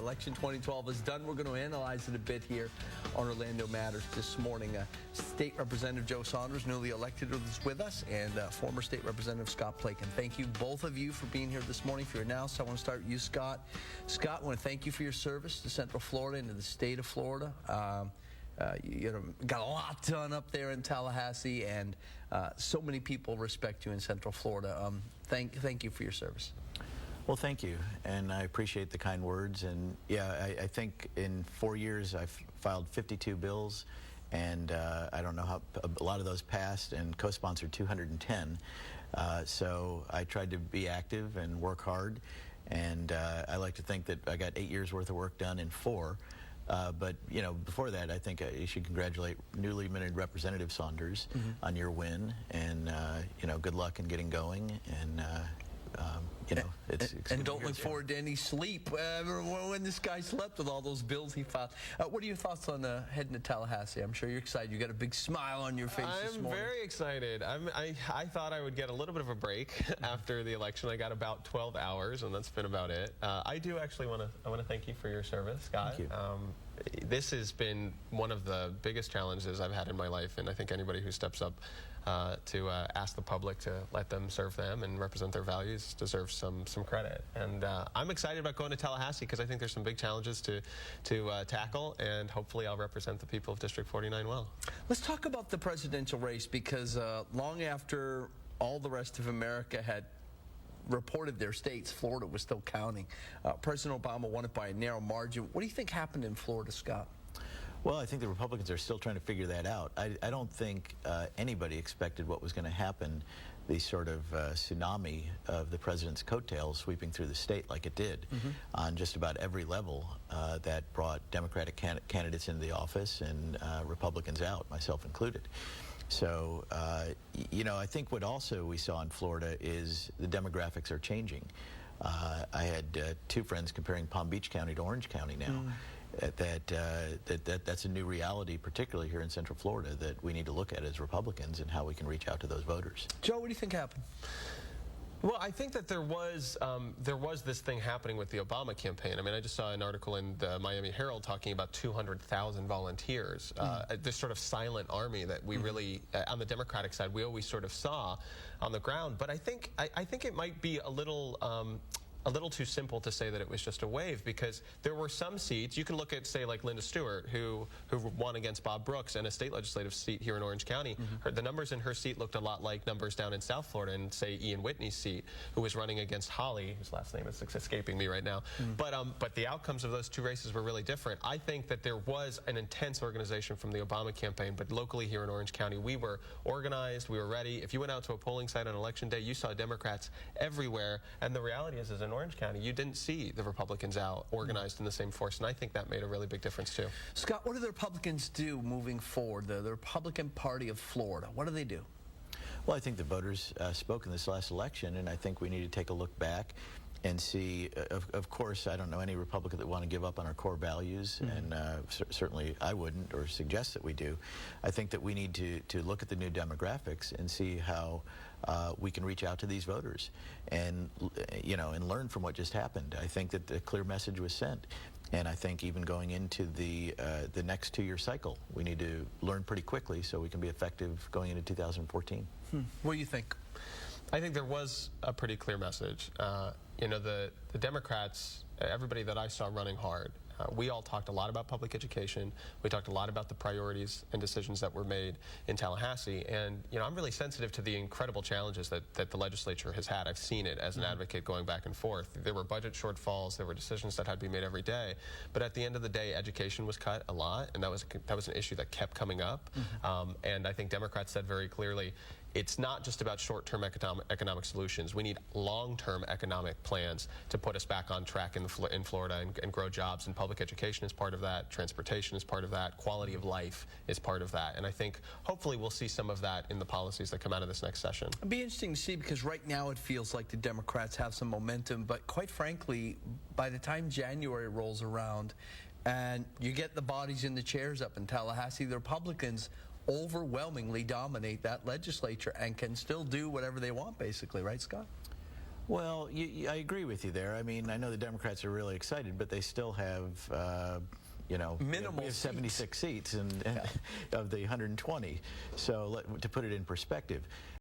Election 2012 is done. We're going to analyze it a bit here on Orlando Matters this morning. State Representative Joe Saunders, newly elected, is with us, and former State Representative Scott Plake. And thank you, both of you, for being here this morning. If you're now, so I want to start with you, Scott. Scott, I want to thank you for your service to Central Florida and to the state of Florida. You got a lot done up there in Tallahassee, and so many people respect you in Central Florida. Thank you for your service. Well, thank you, and I appreciate the kind words. And yeah, I think in 4 years I've filed 52 bills, and I don't know how a lot of those passed, and co-sponsored 210. So I tried to be active and work hard, and I like to think that I got 8 years worth of work done in 4. But, you know, before that, I think you should congratulate newly minted Representative Saunders on your win, and, you know, good luck in getting going, and, you know, it's and don't look forward to any sleep when this guy slept with all those bills he filed. What are your thoughts on heading to Tallahassee? I'm sure you're excited. You got a big smile on your face this morning. I'm very excited. I thought I would get a little bit of a break after the election. I got about 12 hours, and that's been about it. I do actually want to thank you for your service, Scott. Thank you. This has been one of the biggest challenges I've had in my life, and I think anybody who steps up to ask the public to let them serve them and represent their values deserves some credit. And I'm excited about going to Tallahassee because I think there's some big challenges to tackle, and hopefully I'll represent the people of District 49 well. Let's talk about the presidential race, because long after all the rest of America had reported their states, Florida was still counting. President Obama won it by a narrow margin. What do you think happened in Florida, Scott? Well, I think the Republicans are still trying to figure that out. I don't think anybody expected what was going to happen, the sort of tsunami of the president's coattails sweeping through the state like it did on just about every level that brought Democratic candidates into the office and Republicans out, myself included. So, you know, I think what also we saw in Florida is the demographics are changing. I had 2 friends comparing Palm Beach County to Orange County now. That's a new reality, particularly here in Central Florida, that we need to look at as Republicans and how we can reach out to those voters. Joe, what do you think happened? Well, I think that there was this thing happening with the Obama campaign. I mean, I just saw an article in the Miami Herald talking about 200,000 volunteers, this sort of silent army that we really, on the Democratic side, we always sort of saw on the ground. But I think it might be a little too simple to say that it was just a wave, because there were some seats. You can look at, say, like Linda Stewart, who won against Bob Brooks in a state legislative seat here in Orange County. The numbers in her seat looked a lot like numbers down in South Florida in, say, Ian Whitney's seat, who was running against Holly, whose last name is escaping me right now. But the outcomes of those 2 races were really different. I think that there was an intense organization from the Obama campaign, but locally here in Orange County, we were organized, we were ready. If you went out to a polling site on Election Day, you saw Democrats everywhere, and the reality is in Orange County, you didn't see the Republicans out organized in the same force, and I think that made a really big difference too. Scott, what do the Republicans do moving forward? The Republican Party of Florida, what do they do? Well, I think the voters spoke in this last election, and I think we need to take a look back and see, of course, I don't know any Republican that want to give up on our core values, and certainly I wouldn't, or suggest that we do. I think that we need to look at the new demographics and see how we can reach out to these voters and, you know, and learn from what just happened. I think that the clear message was sent. And I think even going into the next 2-year cycle, we need to learn pretty quickly so we can be effective going into 2014. What do you think? I think there was a pretty clear message. You know, the Democrats, everybody that I saw running hard, we all talked a lot about public education. We talked a lot about the priorities and decisions that were made in Tallahassee. And, you know, I'm really sensitive to the incredible challenges that the legislature has had. I've seen it as an advocate going back and forth. There were budget shortfalls. There were decisions that had to be made every day. But at the end of the day, education was cut a lot, and that was an issue that kept coming up. And I think Democrats said very clearly, it's not just about short-term economic solutions. We need long-term economic plans to put us back on track in Florida and grow jobs. And public education is part of that. Transportation is part of that. Quality of life is part of that. And I think hopefully we'll see some of that in the policies that come out of this next session. It'll be interesting to see, because right now it feels like the Democrats have some momentum. But quite frankly, by the time January rolls around and you get the bodies in the chairs up in Tallahassee, the Republicans overwhelmingly dominate that legislature and can still do whatever they want, basically, right, Scott? Well, I agree with you there. I mean, I know the Democrats are really excited, but they still have, you know, Minimal we have 76 seats and of the 120. So to put it in perspective.